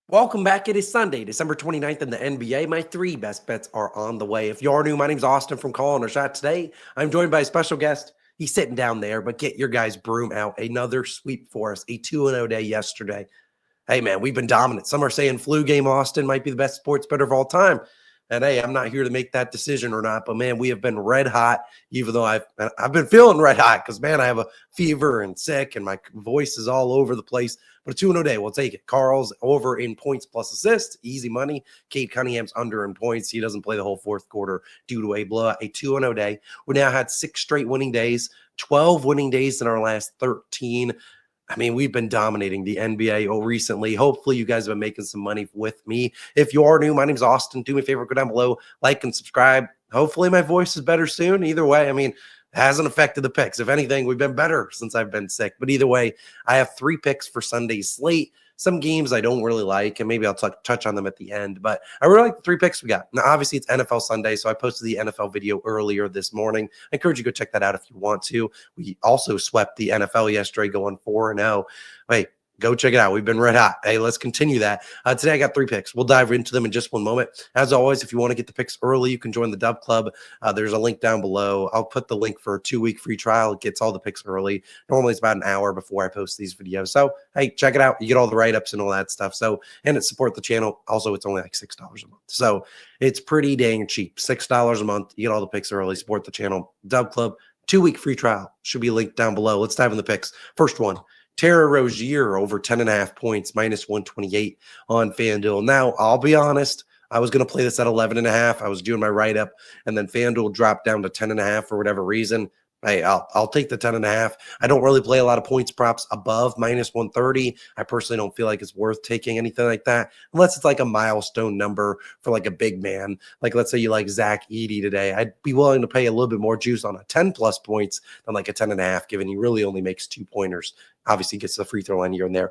Welcome back. It is Sunday, December 29th in the NBA. My three best bets are on the way. If you are new, my name's Austin from Calling a Shot. Today, I'm joined by a special guest. He's sitting down there, but get your guys' broom out. Another sweep for us, a 2-0 day yesterday. Hey, man, we've been dominant. Some are saying flu game Austin might be the best sports bettor of all time. And hey, I'm not here to make that decision or not, but man, we have been red hot, even though I've been feeling red hot because man, I have a fever and sick and my voice is all over the place. But a 2-0 day, we'll take it. Carl's over in points plus assists, easy money. Kate Cunningham's under in points. He doesn't play the whole fourth quarter due to a blowout. A 2-0 day. We now had 6 straight winning days, 12 winning days in our last 13. I mean, we've been dominating the NBA recently. Hopefully, you guys have been making some money with me. If you are new, my name's Austin. Do me a favor, go down below, like and subscribe. Hopefully, my voice is better soon. Either way, I mean, it hasn't affected the picks. If anything, we've been better since I've been sick. But either way, I have 3 picks for Sunday's slate. Some games I don't really like, and maybe I'll touch on them at the end. But I really like the 3 picks we got. Now, obviously, it's NFL Sunday, so I posted the NFL video earlier this morning. I encourage you to go check that out if you want to. We also swept the NFL yesterday, going 4-0. Hey, go check it out. We've been red hot. Hey, let's continue that. Today, I got 3 picks. We'll dive into them in just one moment. As always, if you want to get the picks early, you can join the DubClub. There's a link down below. I'll put the link for a 2-week free trial. It gets all the picks early. Normally, it's about an hour before I post these videos. So, hey, check it out. You get all the write-ups and all that stuff. So, and it supports the channel. Also, it's only like $6 a month. So, it's pretty dang cheap. $6 a month. You get all the picks early. Support the channel. DubClub, 2-week free trial. Should be linked down below. Let's dive in the picks. First one. Rozier over 10.5 points, minus 128 on FanDuel. Now, I'll be honest, I was going to play this at 11.5. I was doing my write-up, and then FanDuel dropped down to 10.5 for whatever reason. Hey, I'll take the 10.5. I don't really play a lot of points props above minus 130. I personally don't feel like it's worth taking anything like that, unless it's like a milestone number for like a big man. Like, let's say you like Zach Edey today. I'd be willing to pay a little bit more juice on a 10-plus points than like a 10.5, given he really only makes 2 pointers. Obviously, gets the free throw line here and there.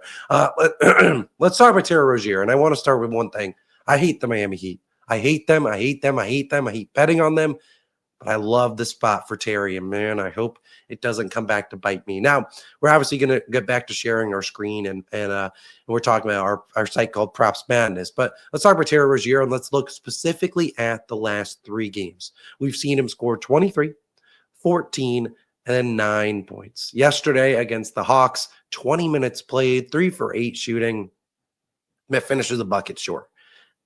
Let's start with Rozier, and I want to start with one thing. I hate the Miami Heat. I hate them. I hate betting on them. But I love the spot for Terry, and man, I hope it doesn't come back to bite me. Now, we're obviously going to get back to sharing our screen, and we're talking about our site called Props Madness. But let's talk about Terry Rozier, and let's look specifically at the last 3 games. We've seen him score 23, 14, and then 9 points. Yesterday against the Hawks, 20 minutes played, 3 for 8 shooting. Finishes the bucket short.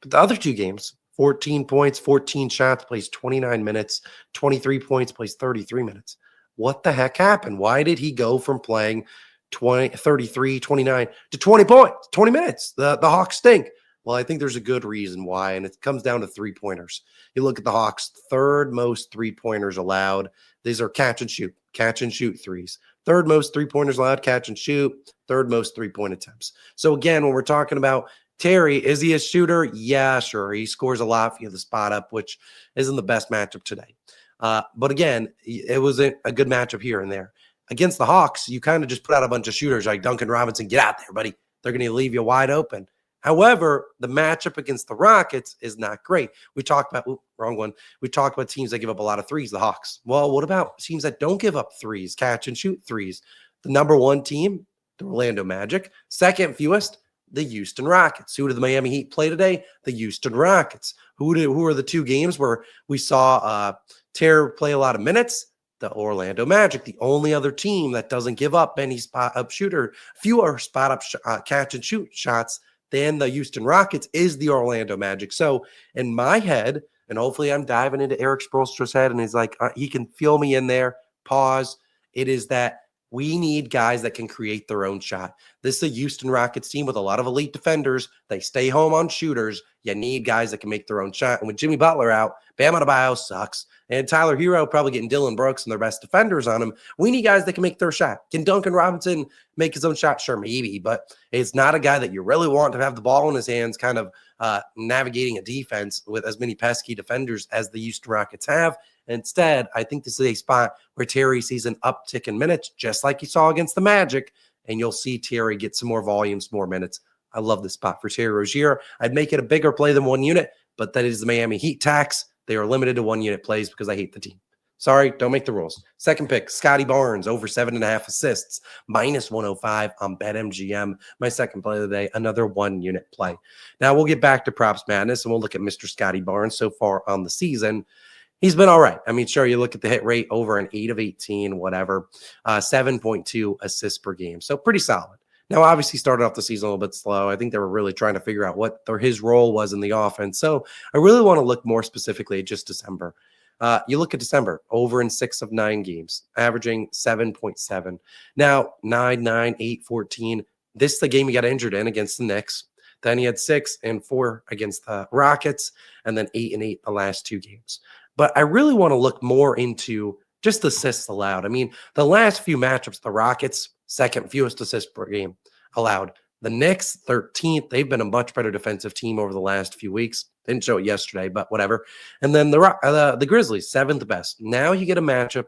But the other 2 games, 14 points, 14 shots, plays 29 minutes, 23 points, plays 33 minutes. What the heck happened? Why did he go from playing 33, 29 to 20 points, 20 minutes? The Hawks stink. Well, I think there's a good reason why, and it comes down to 3-pointers. You look at the Hawks, 3rd most 3-pointers allowed. These are catch and shoot threes. 3rd most 3-pointers allowed, catch and shoot. 3rd most 3-point attempts. So again, when we're talking about Terry, is he a shooter? Yeah, sure. He scores a lot via the spot up, which isn't the best matchup today. But again, it was a good matchup here and there. Against the Hawks, you kind of just put out a bunch of shooters like Duncan Robinson. Get out there, buddy. They're going to leave you wide open. However, the matchup against the Rockets is not great. We talked about, wrong one. We talked about teams that give up a lot of threes, the Hawks. Well, what about teams that don't give up threes, catch and shoot threes? The number 1 team, the Orlando Magic. 2nd fewest, the Houston Rockets. Who did the Miami Heat play today? The Houston Rockets. Who are the 2 games where we saw Terry play a lot of minutes? The Orlando Magic, the only other team that doesn't give up any spot-up shooter, fewer spot-up catch and shoot shots than the Houston Rockets is the Orlando Magic. So in my head, and hopefully I'm diving into Eric Spoelstra's head, and he's like, he can feel me in there, pause. It is that we need guys that can create their own shot. This is a Houston Rockets team with a lot of elite defenders. They stay home on shooters. You need guys that can make their own shot. And with Jimmy Butler out, Bam Adebayo sucks. And Tyler Hero probably getting Dylan Brooks and their best defenders on him. We need guys that can make their shot. Can Duncan Robinson make his own shot? Sure, maybe. But it's not a guy that you really want to have the ball in his hands kind of navigating a defense with as many pesky defenders as the Houston Rockets have. Instead, I think this is a spot where Terry sees an uptick in minutes, just like you saw against the Magic, and you'll see Terry get some more volumes, more minutes. I love this spot for Terry Rozier. I'd make it a bigger play than 1 unit, but that is the Miami Heat tax. They are limited to 1 unit plays because I hate the team. Sorry, don't make the rules. Second pick, Scottie Barnes, over 7.5 assists, -105 on BetMGM. My second play of the day, another 1-unit play. Now we'll get back to props madness and we'll look at Mr. Scottie Barnes so far on the season. He's been all right. I mean, sure, you look at the hit rate over an 8 of 18, whatever, 7.2 assists per game. So pretty solid. Now, obviously, started off the season a little bit slow. I think they were really trying to figure out what his role was in the offense. So I really want to look more specifically at just December. You look at December, over in 6 of 9 games, averaging 7.7. Now, 9, 9, 8, 14. This is the game he got injured in against the Knicks. Then he had 6 and 4 against the Rockets, and then 8 and 8 the last 2 games. But I really want to look more into just assists allowed. I mean, the last few matchups, the Rockets, second fewest assists per game allowed. The Knicks, 13th. They've been a much better defensive team over the last few weeks. Didn't show it yesterday, but whatever. And then the Grizzlies, 7th best. Now you get a matchup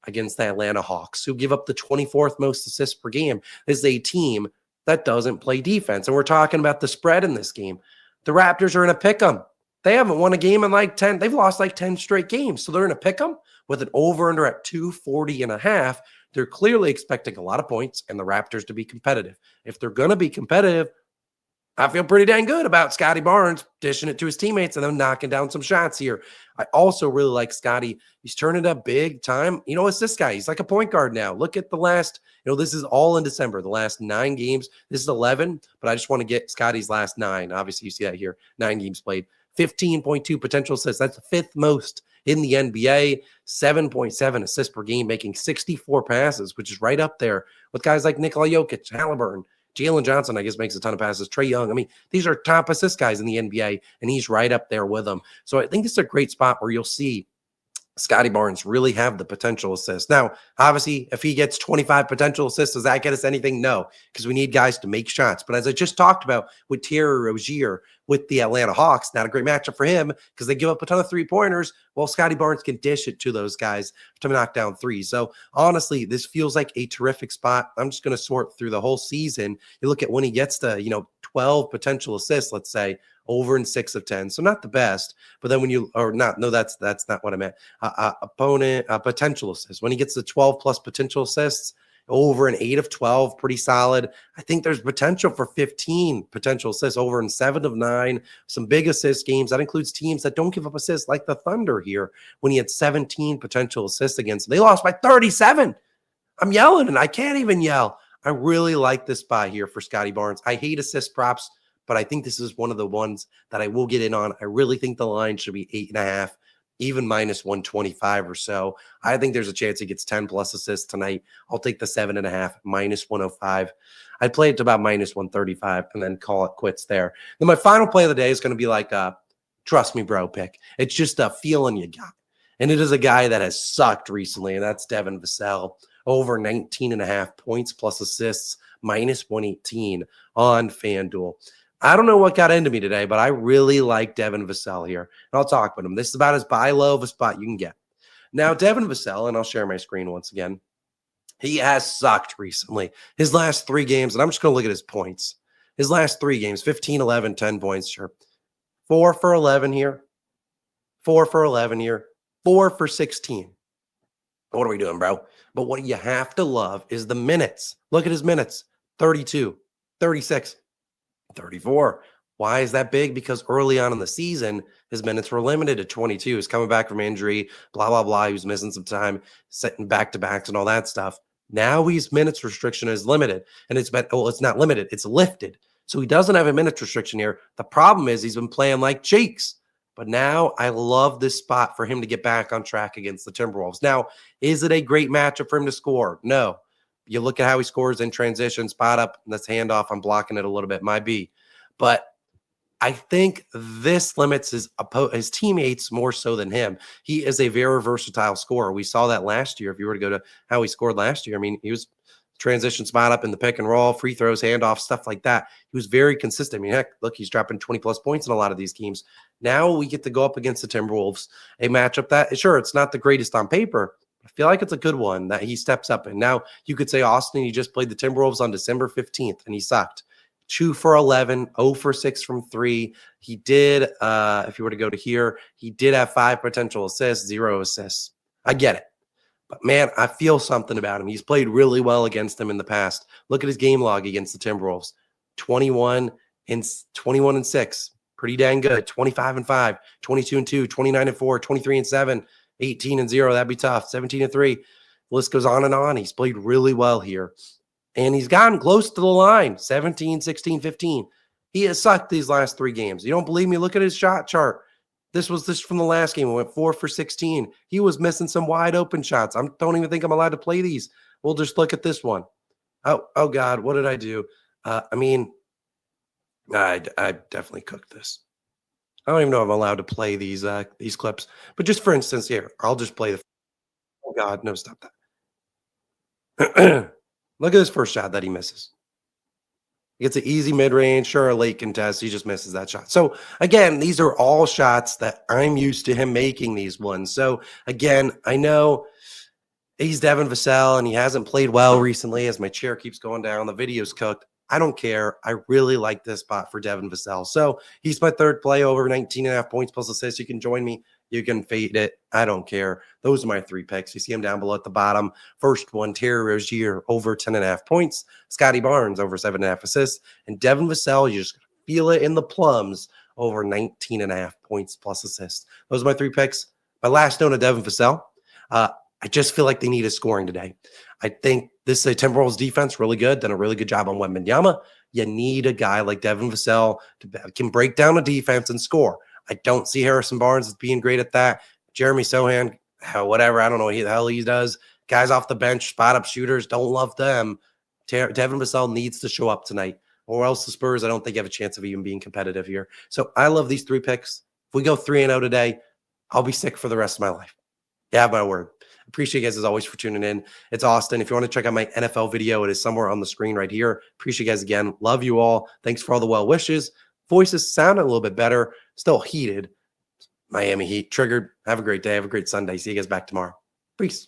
against the Atlanta Hawks, who give up the 24th most assists per game. This is a team that doesn't play defense. And we're talking about the spread in this game. The Raptors are in a pick'em. They haven't won a game in like 10. They've lost like 10 straight games. So they're in a pick'em with an over-under at 240.5. They're clearly expecting a lot of points and the Raptors to be competitive. If they're going to be competitive, I feel pretty dang good about Scottie Barnes dishing it to his teammates and then knocking down some shots here. I also really like Scottie. He's turning up big time. You know, it's this guy. He's like a point guard now. Look at the last, this is all in December, the last 9 games. This is 11, but I just want to get Scottie's last 9. Obviously, you see that here, 9 games played. 15.2 potential assists. That's the 5th most in the NBA. 7.7 assists per game, making 64 passes, which is right up there with guys like Nikola Jokic, Halliburton, Jalen Johnson, I guess, makes a ton of passes. Trae Young. I mean, these are top assist guys in the NBA, and he's right up there with them. So I think this is a great spot where you'll see Scottie Barnes really have the potential assists. Now, obviously, if he gets 25 potential assists, does that get us anything? No, because we need guys to make shots. But as I just talked about with Terry Rozier with the Atlanta Hawks, not a great matchup for him because they give up a ton of three-pointers. Well, Scottie Barnes can dish it to those guys to knock down threes. So honestly, this feels like a terrific spot. I'm just going to sort through the whole season. You look at when he gets to, 12 potential assists, let's say, over in 6 of 10. So not the best, but then when you, or not, no, that's not what I meant. Potential assists. When he gets to 12 plus potential assists, over an 8 of 12, pretty solid. I think there's potential for 15 potential assists over in 7 of 9, some big assist games. That includes teams that don't give up assists like the Thunder here when he had 17 potential assists against them. They lost by 37. I'm yelling and I can't even yell. I really like this spot here for Scottie Barnes. I hate assist props, but I think this is one of the ones that I will get in on. I really think the line should be 8.5, even minus 125 or so. I think there's a chance he gets 10 plus assists tonight. I'll take the 7.5, minus 105. I'd play it to about minus 135 and then call it quits there. Then my final play of the day is going to be like a trust me, bro pick. It's just a feeling you got. And it is a guy that has sucked recently, and that's Devin Vassell. Over 19.5 points plus assists, minus 118 on FanDuel. I don't know what got into me today, but I really like Devin Vassell here. And I'll talk about him. This is about as buy low of a spot you can get. Now, Devin Vassell, and I'll share my screen once again, he has sucked recently. His last 3 games, and I'm just going to look at his points. His last 3 games, 15, 11, 10 points, sure. 4 for 11 here. 4 for 11 here. 4 for 16. What are we doing, bro? But what you have to love is the minutes. Look at his minutes. 32, 36, 34. Why is that big? Because early on in the season, his minutes were limited to 22. He's coming back from injury, blah, blah, blah. He was missing some time, setting back-to-backs and all that stuff. Now his minutes restriction is limited. And it's not limited. It's lifted. So he doesn't have a minutes restriction here. The problem is he's been playing like cheeks. But now I love this spot for him to get back on track against the Timberwolves. Now, is it a great matchup for him to score? No. You look at how he scores in transition, spot up, let's hand off. I'm blocking it a little bit. Might be. But I think this limits his teammates more so than him. He is a very versatile scorer. We saw that last year. If you were to go to how he scored last year, I mean, he was transition spot up in the pick and roll, free throws, handoffs, stuff like that. He was very consistent. I mean, heck, look, he's dropping 20-plus points in a lot of these games. Now we get to go up against the Timberwolves, a matchup that, sure, it's not the greatest on paper. I feel like it's a good one that he steps up in. Now, you could say, Austin, he just played the Timberwolves on December 15th, and he sucked. 2 for 11, 0 for 6 from 3. He did, if you were to go to here, he did have 5 potential assists, 0 assists. I get it. But man, I feel something about him. He's played really well against them in the past. Look at his game log against the Timberwolves. 21 and 21 and 6. Pretty dang good. 25 and 5, 22 and 2, 29 and 4, 23 and 7, 18 and 0. That'd be tough. 17 and 3. The list goes on and on. He's played really well here. And he's gotten close to the line. 17, 16, 15. He has sucked these last 3 games. You don't believe me? Look at his shot chart. This was this from the last game. We went 4 for 16. He was missing some wide open shots. I don't even think I'm allowed to play these. We'll just look at this one. Oh God, what did I do? I definitely cooked this. I don't even know if I'm allowed to play these clips. But just for instance, here, I'll just play the. Oh God, no, stop that. Look at this first shot that he misses. He gets an easy mid-range, sure, a late contest. He just misses that shot. So again, these are all shots that I'm used to him making these ones. So again, I know he's Devin Vassell and he hasn't played well recently as my chair keeps going down. The video's cooked. I don't care. I really like this spot for Devin Vassell. So he's my third play over 19.5 points plus assists. You can join me. You can fade it. I don't care. Those are my 3 picks. You see them down below at the bottom. First one, Terry Rozier over 10.5 points. Scottie Barnes over 7.5 assists. And Devin Vassell, you just feel it in the plums over 19.5 points plus assists. Those are my 3 picks. My last note of Devin Vassell. I just feel like they need a scoring today. I think this Timberwolves defense really good, done a really good job on BetMGM. You need a guy like Devin Vassell to can break down a defense and score. I don't see Harrison Barnes as being great at that. Jeremy Sohan, whatever, I don't know what the hell he does. Guys off the bench, spot up shooters, don't love them. Devin Vassell needs to show up tonight, or else the Spurs, I don't think have a chance of even being competitive here. So I love these 3 picks. If we go 3-0 today, I'll be sick for the rest of my life. You have my word. Appreciate you guys as always for tuning in. It's Austin. If you want to check out my NFL video, it is somewhere on the screen right here. Appreciate you guys again. Love you all. Thanks for all the well wishes. Voices sound a little bit better. Still heated. Miami Heat triggered. Have a great day. Have a great Sunday. See you guys back tomorrow. Peace.